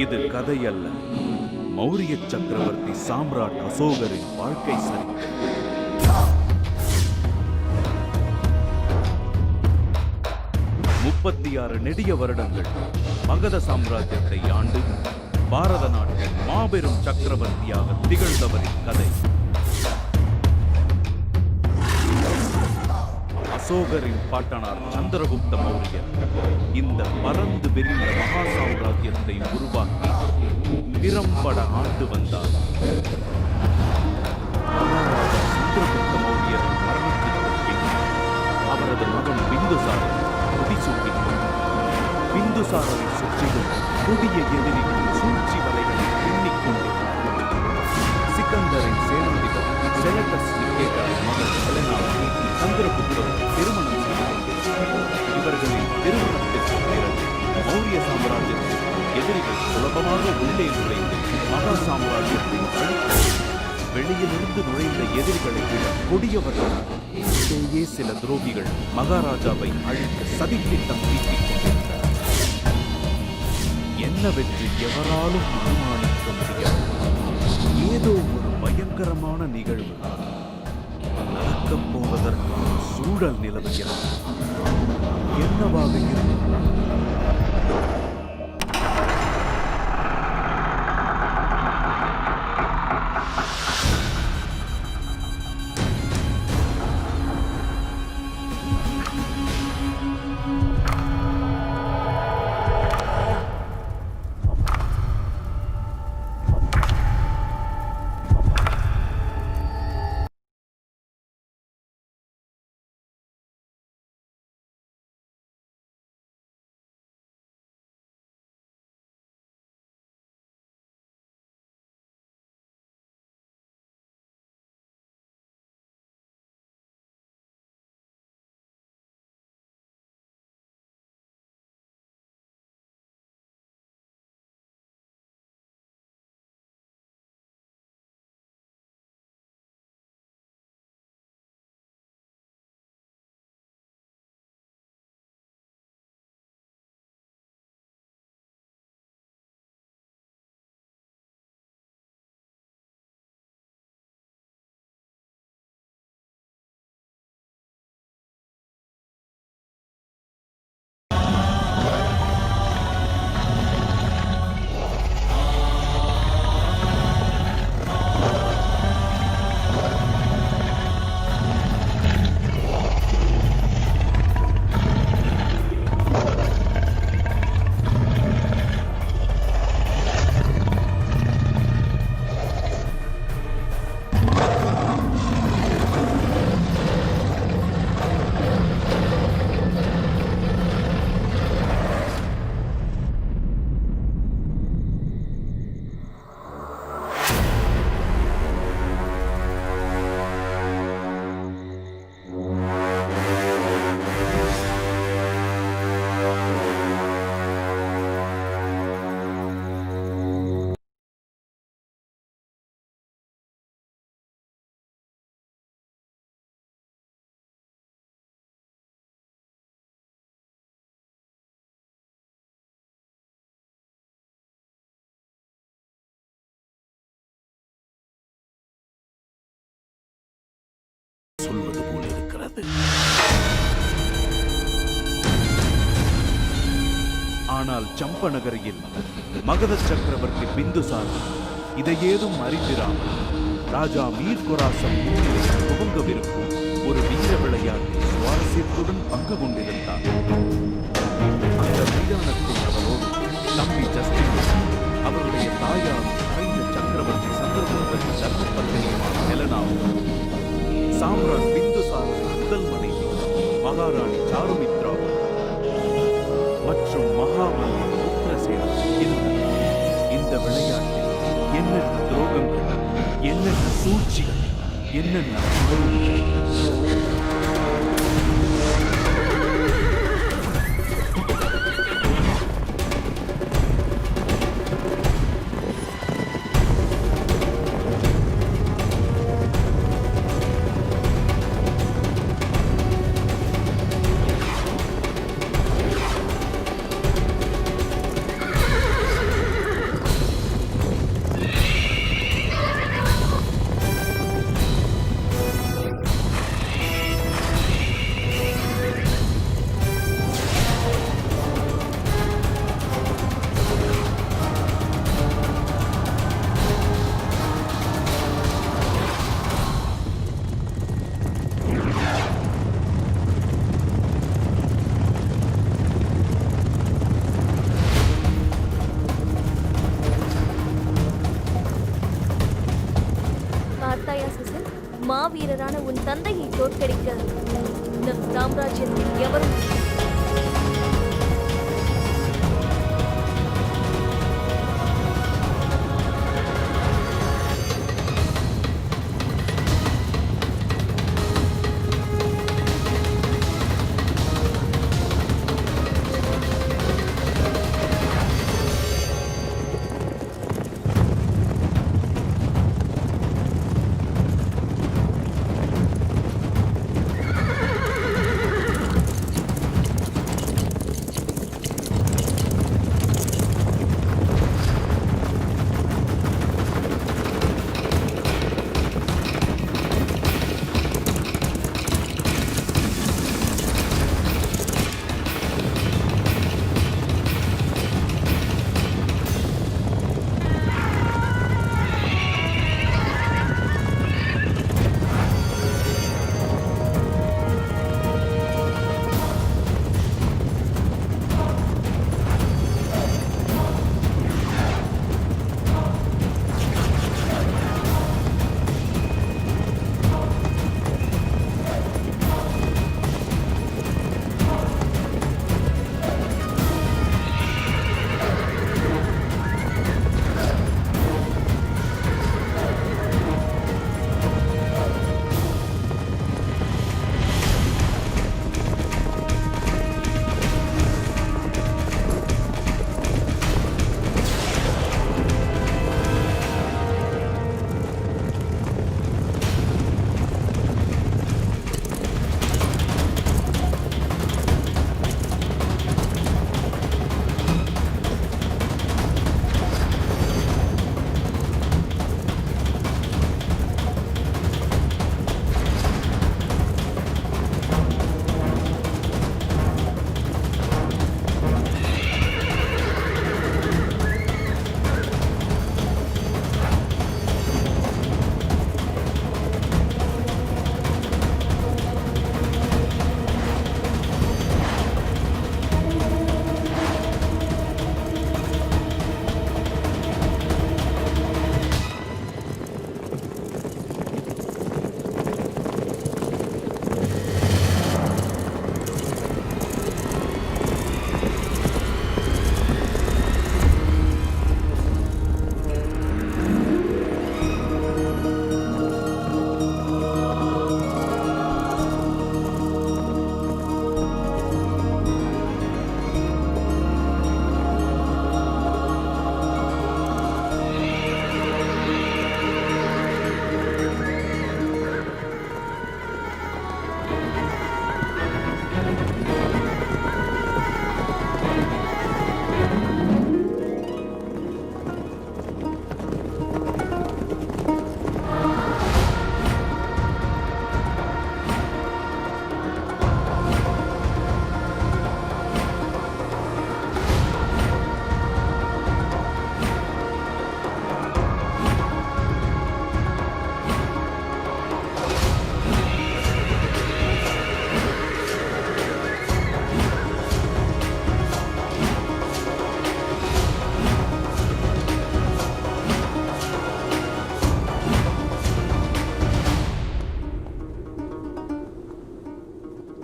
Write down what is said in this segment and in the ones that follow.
இது கதை அல்ல, மௌரிய சக்கரவர்த்தி சாம்ராட் அசோகரின் வாழ்க்கை சரித்திரம். 36 நெடிய வருடங்கள் மகத சாம்ராஜ்யத்தை ஆண்டு பாரத நாட்டின் மாபெரும் சக்கரவர்த்தியாக திகழ்ந்தவரின் கதை. அசோகரின் பாட்டனார் சந்திரகுப்த மௌரியர் இந்த பறந்து விரிந்த மகா சாம்ராஜ்யத்தை உருவாக்கி திறம்பட ஆண்டு வந்தார். சந்திரகுப்த மௌரியரின் மரணத்திற்கு பின் அவரது மகன் பிந்துசாரர் முடிசூட்டிக் கொண்டார். பிந்துசாரரை சுற்றிலும் கொடிய எதிரிகள் சூழ்ச்சி வலைகளை பின்னிக் கொண்டிருந்தார். சிக்கந்தரின் சேனாதிபதி செலட்டஸ் நிக்கேட்டரின் மகள் ஹெலனாவை சந்திரகுப்தர் திருமணம் செய்தார். இவர்களின் திருமணத்திற்கு பிறகு மௌரிய சாம்ராஜ்யத்தில் எதிரிகள் சுலபமாக உள்ளே நுழைந்து மகா சாம்ராஜ்யத்தை அழித்தார். வெளியிலிருந்து நுழைந்த எதிரிகளை விட கொடியவர்கள் உள்ளேயே சில துரோகிகள் மகாராஜாவை அழிக்க சதித்திட்டம் தீட்டிக் கொண்டிருந்தனர். என்னவென்று எவராலும் அனுமானிக்க முடியாது. ஏதோ ஒரு பயங்கரமான நிகழ்வு நடக்கப் போவதற்கான சூழல் நிலவுகிறது. என்னவாக இருக்கிறது? சொல்வது போல இருக்கிறது. ஆனால் சம்ப நகரில் மகத சக்கரவர்த்தி பிந்துசாரர் இதை ஏதும் அறிந்திராமல் ராஜா மீர் கொராசம் முன்னிலையில் துவங்கவிருக்கும் ஒரு வீர விளையாட்டில் சுவாரஸ்யத்துடன் பங்கு கொண்டிருந்தார். அந்த மைதானத்தில் அவரோடு தம்பி ஜஸ்டின், அவருடைய தாயார் மறைந்த சக்கரவர்த்தி சந்திரகுப்தரின் தர்மபத்தினியமான ஹெலனாவும், சாம்ராட் பிந்துசாரரின் முதல் மனைவி மகாராணி சாருமித்ரா மற்றும் மகாமல்லி உத்தரசேனா இருந்தனர். இந்த விளையாட்டில் என்னென்ன துரோகங்கள், என்னென்ன சூழ்ச்சிகள், என்னென்ன மாவீரரான உன் தந்தையை தோற்கடிக்க நம் சாம்ராஜ்யத்தில் எவரும் இல்லை.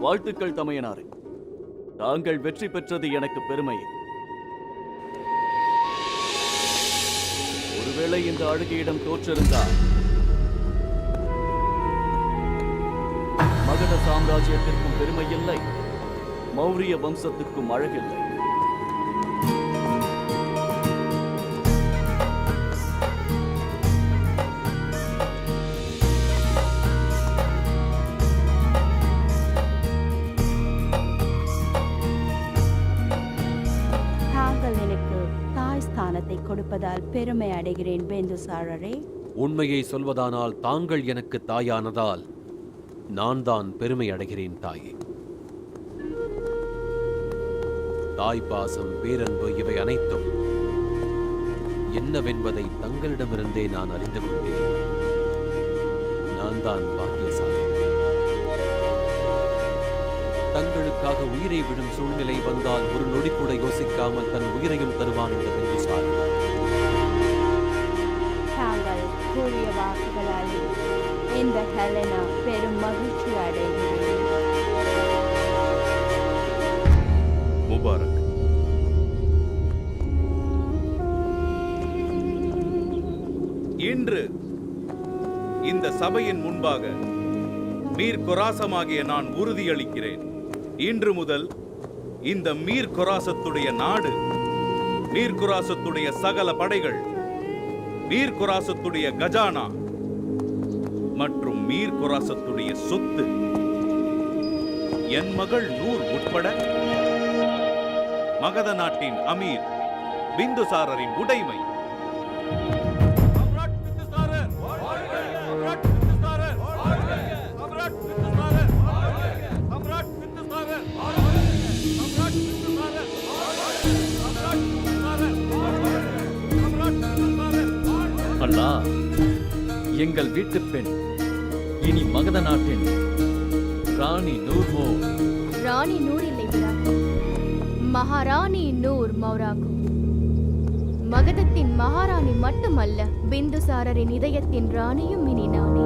வாழ்த்துக்கள் தமையனாரே. தாங்கள் வெற்றி பெற்றது எனக்கு பெருமை. ஒருவேளை இந்த அழுகையிடம் தோற்றிருந்தால் மகத சாம்ராஜ்யத்திற்கும் பெருமை இல்லை, மௌரிய வம்சத்துக்கும் அழகில்லை. கொடுப்பதால் பெருமை அடைகிறேன் பிந்துசாரரே. உண்மையை சொல்வதானால் தாங்கள் எனக்கு தாயானதால் நான் தான் பெருமை அடைகிறேன் தாயே. தாய் பாசம், பேரன்பு இவை அனைத்தும் என்னவென்பதை தங்களிடமிருந்தே நான் அறிந்து கொண்டேன். நான் தான் பாக்கியசாலி. தங்களுக்காக உயிரை விடும் சூழ்நிலை வந்தால் ஒரு நொடி கூட யோசிக்காமல் தன் உயிரையும் தருவான் இந்த பிந்துசாரர். தாங்கள் கூறிய வாக்குகளால் இந்த ஹெலனா பெரும் மகிழ்ச்சி அடைகிறேன். முபாரக். இன்று இந்த சபையின் முன்பாக மீர் கொராசமாகிய நான் உறுதியளிக்கிறேன். இன்று முதல் இந்த மீர் கொராசத்துடைய நாடு, மீர் கொராசத்துடைய சகல படைகள், மீர் கொராசத்துடைய கஜானா மற்றும் மீர் கொராசத்துடைய சொத்து என் மகள் நூர் உட்பட மகத நாட்டின் அமீர் பிந்துசாரரின் உடைமை. அல்லா, எங்கள் வீட்டு பெண் இனி மகத நாட்டின் ராணி நூர்மோ. ராணி நூர் இல்லை விராகும், மகாராணி நூர் மௌராகும். மகதத்தின் மகாராணி மட்டுமல்ல, பிந்துசாரரின் இதயத்தின் ராணியும் இனி நானே.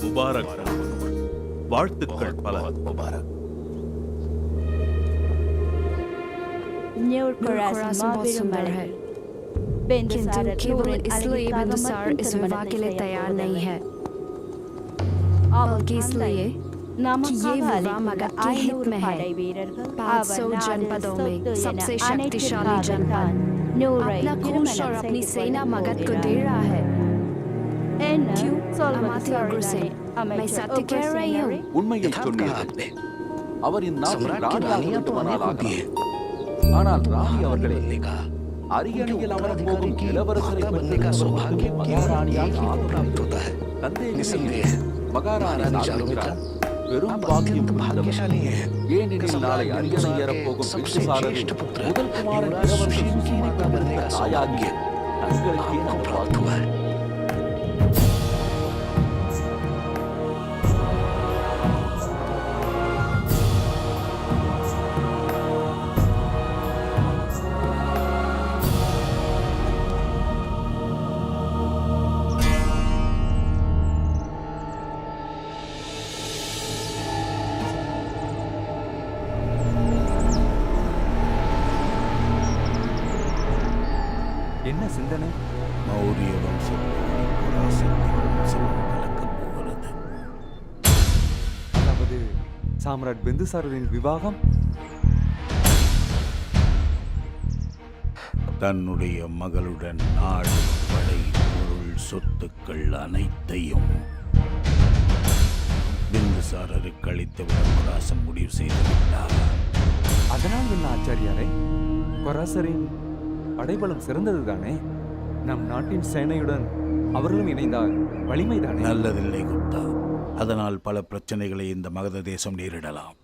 முபாரக், வாழ்த்துக்கள் பல. முபாரக். Nur Khorasan माबेरुम Malhar. किंतु केवल इसलिए बिंदुसार इस विवाह के लिए तैयार नहीं है, बल्कि इसलिए कि ये विवाह मगध के हित में है। 500 जनपदों में सबसे शक्तिशाली जनपद अपना कोष और अपनी सेना मगध को दे रहा है। क्यों अमात्य अग्रसेन, मैं सत्य कह रही हूँ? உண்மையை சொன்னீர்கள். அவர் இந்நாட்டின் ராணியாக மணாலாகிறார். ஆனால் ராணி அவர்களே, அரியணையில் அமரப் போகும் இளவரசரை பெற்றெடுப்பதற்கு மகாராணியாக சந்தேகமில்லை. மகாராணி ஆகிறார். பெரும் பாக்கியம் உள்ளவர். ஏனெனில் நாளை அரியணை ஏறப்போகும் பிந்துசாரரின் முதல் குமாரன் இளவரசர் தாயாகிய தங்களுக்கே நம் வாழ்த்துவார். என்ன சிந்தனை? மௌரிய வம்சத்தோடு கொராசத்தின் வம்சமும் கலக்கப் போகிறது. அதாவது சாம்ராட் பிந்துசாரரின் விவாகம்? தன்னுடைய மகளுடன் நாடு, படை, பொருள், சொத்துக்கள் அனைத்தையும் பிந்துசாரருக்கு அளித்துவிட கொராசம் முடிவு செய்துவிட்டார். அதனால் என்ன ஆச்சாரியாரே? கொராசரின் படைபலம் சிறந்ததுதானே? நம் நாட்டின் சேனையுடன் அவர்களும் இணைந்தால் வலிமைதானே? நல்லதில்லை குப்தா. அதனால் பல பிரச்சனைகளை இந்த மகத தேசம் நேரிடலாம்.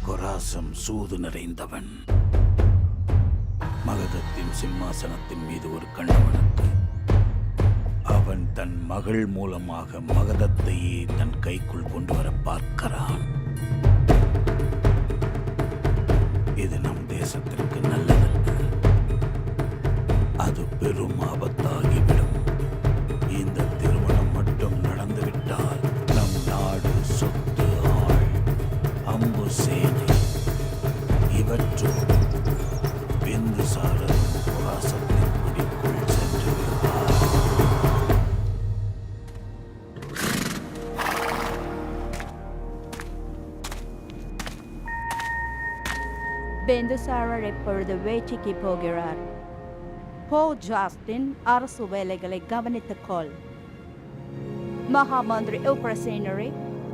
கொராசம் சூது நிறைந்தவன். மகதத்தின் சிம்மாசனத்தின் மீது ஒரு கண்ணவனுக்கு அவன் தன் மகள் மூலமாக மகதத்தையே தன் கைக்குள் கொண்டு வர பார்க்கிறான். இது நம் தேசத்திற்கு நல்லதல்ல. அது பெரும் ஆபத்தாகிவிடும். இந்த திருமணம் மட்டும் நடந்துவிட்டால் நம் நாடு, சொத்து, ஆள், அம்பு, சேனை இவற்றோடு பிந்துசாரர் கொராசத்தின் பிடிக்குள் சென்று விடுவார். பிந்துசாரர் இப்பொழுது வேட்டைக்கு போகிறார். போ ஜாஸ்டின், அரசு வேலைகளை கவனித்துக் கொள். மகாமந்திரி உக்ரசேனரே,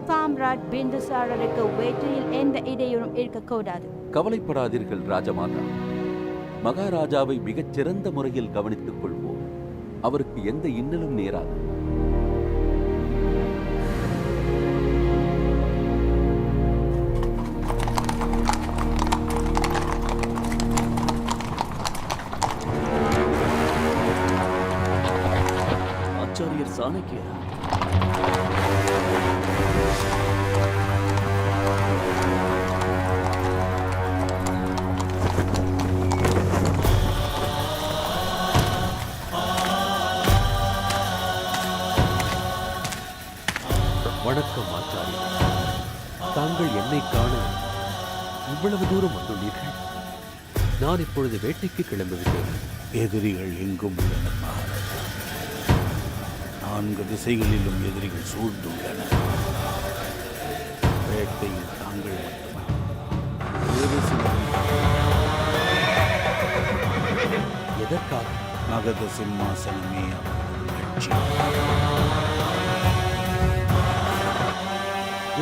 சாம்ராட் பிந்துசாரருக்கு வேட்டையில் எந்த இடையூறும் இருக்கக்கூடாது. கவலைப்படாதீர்கள் ராஜமாதா. மகாராஜாவை மிகச் சிறந்த முறையில் கவனித்துக் கொள்வோம். அவருக்கு எந்த இன்னலும் நேராது. வணக்கம் ஆச்சாரி. தாங்கள் என்னை காண இவ்வளவு தூரம் வந்துள்ளீர்கள். நான் இப்பொழுது வேட்டைக்கு கிளம்பிவிட்டேன். எதிரிகள் எங்கும் உள்ளனர் மகாராஜா. 4 திசைகளிலும் எதிரிகள் சூழ்ந்துள்ளனர். வேட்டையில் தாங்கள் மட்டுமல்ல, வேறு சிலரும் எதற்காக? மகத சிம்மாசனமே அவர்கள் லட்சியம்.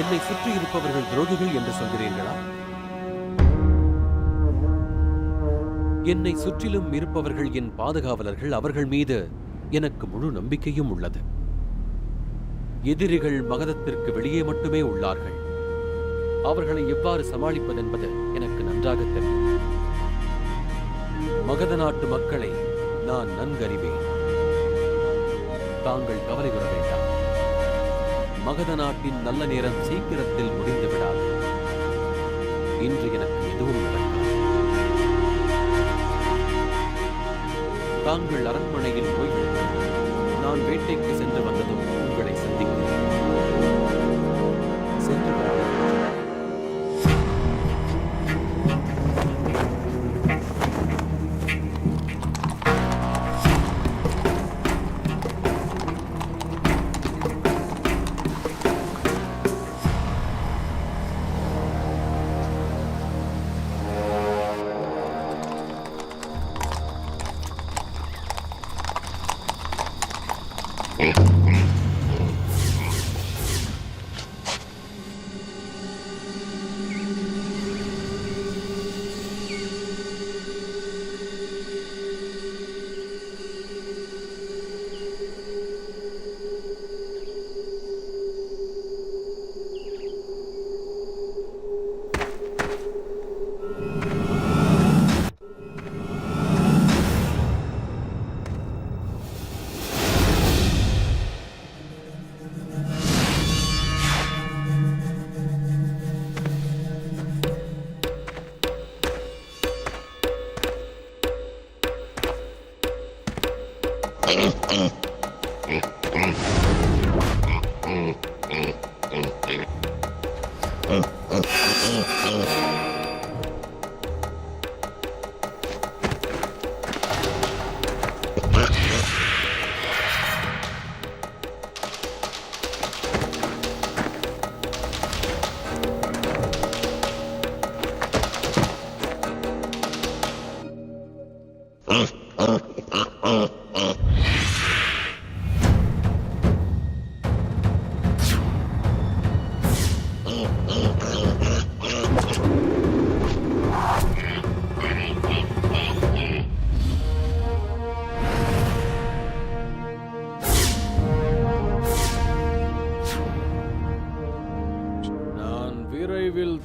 என்னை சுற்றி இருப்பவர்கள் துரோகிகள் என்று சொல்கிறீர்களா? என்னை சுற்றிலும் இருப்பவர்கள் என் பாதுகாவலர்கள். அவர்கள் மீது எனக்கு முழு நம்பிக்கையும் உள்ளது. எதிரிகள் மகதத்திற்கு வெளியே மட்டுமே உள்ளார்கள். அவர்களை எவ்வாறு சமாளிப்பதென்பது எனக்கு நன்றாக தெரியும். மகத நாட்டு மக்களை நான் நன்கறிவேன். தாங்கள் கவலை கொள்ள வேண்டாம். மகத நாட்டின் நல்ல நேரம் சீக்கிரத்தில் முடிந்து விடாது. இன்று எனக்கு எதுவும் நடக்காது. தாங்கள் அரண்மனையில் போய்விடுங்கள். நான் வேட்டைக்கு சென்று வந்ததும் உங்களை சந்திக்கிறேன். சென்று வருகிறேன்.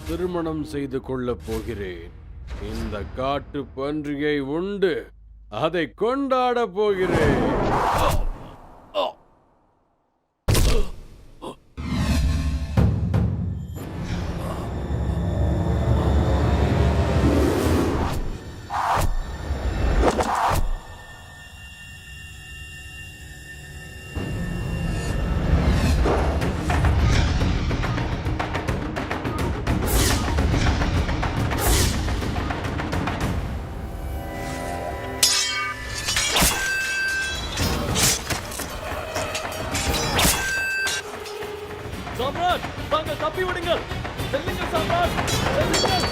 திருமணம் செய்து கொள்ளப் போகிறேன். இந்த காட்டு பன்றியை உண்டு அதை கொண்டாட போகிறேன். சாம்ராட், தாங்கள் தப்பி விடுங்கள். செல்லுங்கள் சாம்ராட், செல்லுங்கள்.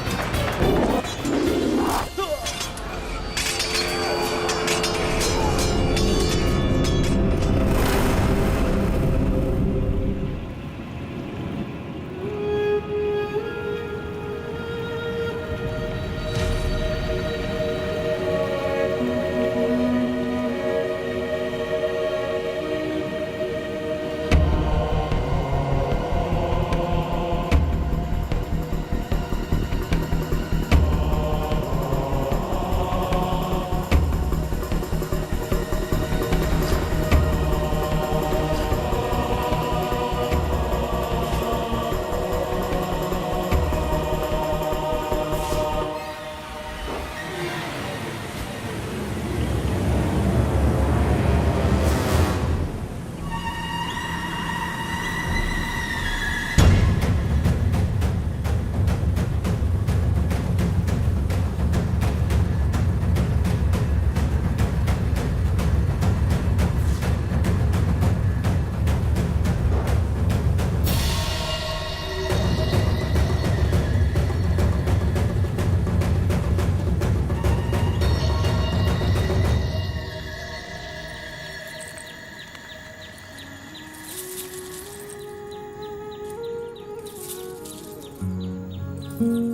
வேண்டும்.